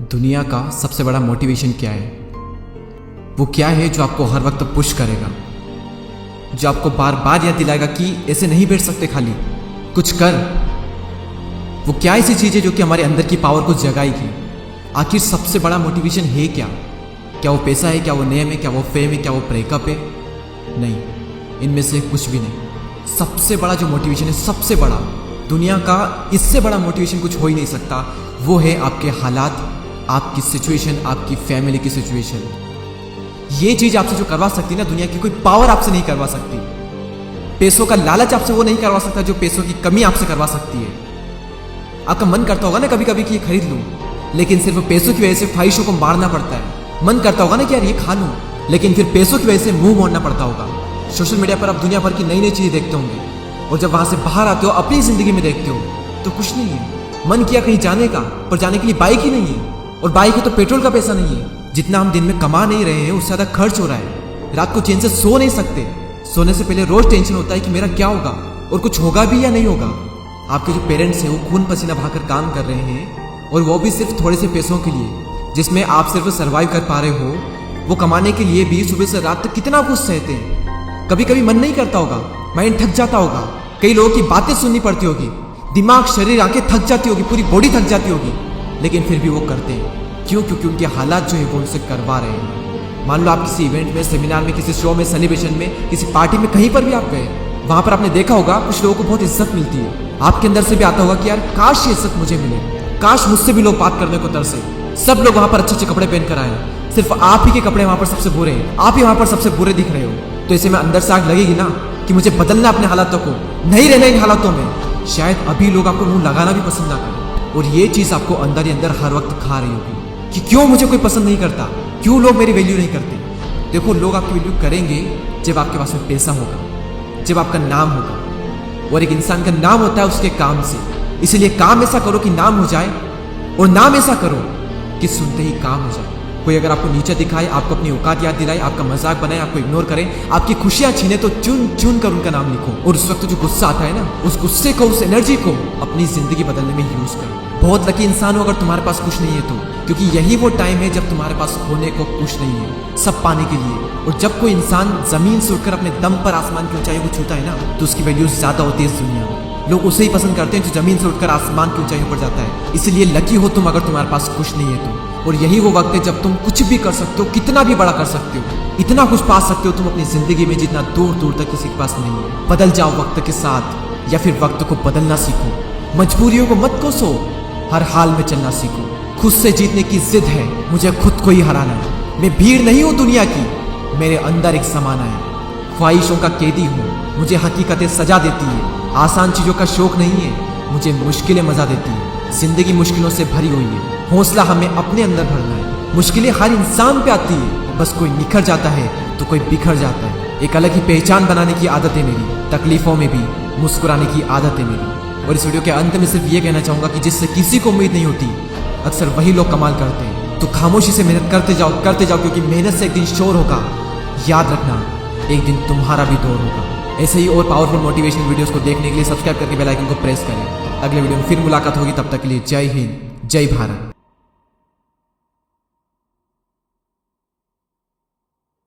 दुनिया का सबसे बड़ा मोटिवेशन क्या है? वो क्या है जो आपको हर वक्त पुश करेगा, जो आपको बार बार याद दिलाएगा कि ऐसे नहीं बैठ सकते, खाली कुछ कर। वो क्या ऐसी चीज़ है जो कि हमारे अंदर की पावर को जगाएगी? आखिर सबसे बड़ा मोटिवेशन है क्या? क्या वो पैसा है? क्या वो नेम है? क्या वो फेम है? क्या वो ब्रेकअप है? नहीं, इनमें से कुछ भी नहीं। सबसे बड़ा जो मोटिवेशन है, सबसे बड़ा, दुनिया का इससे बड़ा मोटिवेशन कुछ हो ही नहीं सकता। वो है आपके हालात, आपकी सिचुएशन, आपकी फैमिली की सिचुएशन। ये चीज आपसे जो करवा सकती है ना, दुनिया की कोई पावर आपसे नहीं करवा सकती। पैसों का लालच आपसे वो नहीं करवा सकता जो पैसों की कमी आपसे करवा सकती है। आपका मन करता होगा ना कभी कभी कि ये खरीद लूं, लेकिन सिर्फ पैसों की वजह से ख्वाहिशों को मारना पड़ता है। मन करता होगा ना कि यार ये खा लूं, लेकिन फिर पैसों की वजह से मुंह मोड़ना पड़ता होगा। सोशल मीडिया पर आप दुनिया भर की नई नई चीजें देखते होंगे, और जब वहां से बाहर आते हो, अपनी जिंदगी में देखते हो तो कुछ नहीं है। मन किया कहीं जाने का, पर जाने के लिए बाइक ही नहीं है, और बाइक है तो पेट्रोल का पैसा नहीं है। जितना हम दिन में कमा नहीं रहे हैं, उससे ज्यादा खर्च हो रहा है। रात को चैन से सो नहीं सकते। सोने से पहले रोज टेंशन होता है कि मेरा क्या होगा, और कुछ होगा भी या नहीं होगा। आपके जो पेरेंट्स हैं वो खून पसीना बहाकर काम कर रहे हैं, और वो भी सिर्फ थोड़े से पैसों के लिए, जिसमें आप सिर्फ सर्वाइव कर पा रहे हो। वो कमाने के लिए भी सुबह से रात तक कितना कुछ सहते हैं। कभी कभी मन नहीं करता होगा, माइंड थक जाता होगा, कई लोगों की बातें सुननी पड़ती होगी, दिमाग, शरीर, आंखें थक जाती होगी, पूरी बॉडी थक जाती होगी, लेकिन फिर भी वो करते हैं। क्यों? क्योंकि उनके हालात जो है वो उनसे करवा रहे हैं। मान लो आप किसी इवेंट में, सेमिनार में, किसी शो में, सेलिब्रेशन में, किसी पार्टी में, कहीं पर भी आप गए, वहां पर आपने देखा होगा कुछ लोगों को बहुत इज्जत मिलती है। आपके अंदर से भी आता होगा कि यार काश ये इज्जत मुझे मिले, काश मुझसे भी लोग बात करने को तरसे। सब लोग वहां पर अच्छे अच्छे कपड़े पहनकर आए, सिर्फ आप ही के कपड़े वहां पर सबसे बुरे हैं, आप ही वहां पर सबसे बुरे दिख रहे हो। तो ऐसे में अंदर से आग लगेगी ना कि मुझे बदलना अपने हालातों को, नहीं रहना इन हालातों में। शायद अभी लोग आपको मुंह लगाना भी पसंद ना करें, और ये चीज आपको अंदर ही अंदर हर वक्त खा रही होगी कि क्यों मुझे कोई पसंद नहीं करता, क्यों लोग मेरी वैल्यू नहीं करते। देखो, लोग आपकी वैल्यू करेंगे जब आपके पास में पैसा होगा, जब आपका नाम होगा, और एक इंसान का नाम होता है उसके काम से। इसलिए काम ऐसा करो कि नाम हो जाए, और नाम ऐसा करो कि सुनते ही काम हो जाए। कोई अगर आपको नीचे दिखाए, आपको अपनी औकात याद दिलाए, आपका मजाक बनाए, आपको इग्नोर करे, आपकी खुशियां छीने, तो चुन चुन कर उनका नाम लिखो। और उस वक्त जो गुस्सा आता है ना, उस गुस्से को, उस एनर्जी को अपनी जिंदगी बदलने में यूज करो। बहुत लकी इंसान हो अगर तुम्हारे पास कुछ नहीं है तो, क्योंकि यही वो टाइम है जब तुम्हारे पास खोने को कुछ नहीं है, सब पाने के लिए। और जब कोई इंसान जमीन से उठकर अपने दम पर आसमान की ऊंचाई को छूता है ना, तो उसकी वैल्यू ज्यादा होती है इस दुनिया में। लोग उसे ही पसंद करते हैं जो जमीन से उठकर आसमान की ऊंचाई पर जाता है। इसलिए लकी हो तुम अगर तुम्हारे पास कुछ नहीं है तो। और यही वो वक्त है जब तुम कुछ भी कर सकते हो, कितना भी बड़ा कर सकते हो, इतना कुछ पा सकते हो तुम अपनी जिंदगी में जितना दूर दूर तक किसी के पास नहीं है। बदल जाओ वक्त के साथ, या फिर वक्त को बदलना सीखो। मजबूरियों को मत कोसो, हर हाल में चलना सीखो। खुद से जीतने की जिद है, मुझे खुद को ही हराना है। मैं भीड़ नहीं हूं दुनिया की, मेरे अंदर एक समाना है। ख्वाहिशों का कैदी हूँ, मुझे हकीकतें सजा देती है। आसान चीजों का शौक नहीं है, मुझे मुश्किलें मजा देती है। जिंदगी मुश्किलों से भरी हुई है, हौसला हमें अपने अंदर भरना है। मुश्किलें हर इंसान पे आती है, बस कोई निखर जाता है तो कोई बिखर जाता है। एक अलग ही पहचान बनाने की आदत है मेरी, तकलीफों में भी मुस्कुराने की आदत है मेरी। और इस वीडियो के अंत में सिर्फ ये कहना चाहूंगा कि जिससे किसी को उम्मीद नहीं होती, अक्सर वही लोग कमाल करते हैं। तो खामोशी से मेहनत करते जाओ, क्योंकि मेहनत से एक दिन शोर होगा। याद रखना, एक दिन तुम्हारा भी दौर होगा। ऐसे ही और पावरफुल मोटिवेशनल वीडियोस को देखने के लिए सब्सक्राइब करके बेल आइकन को प्रेस करें। अगले वीडियो में फिर मुलाकात होगी, तब तक के लिए जय हिंद, जय भारत।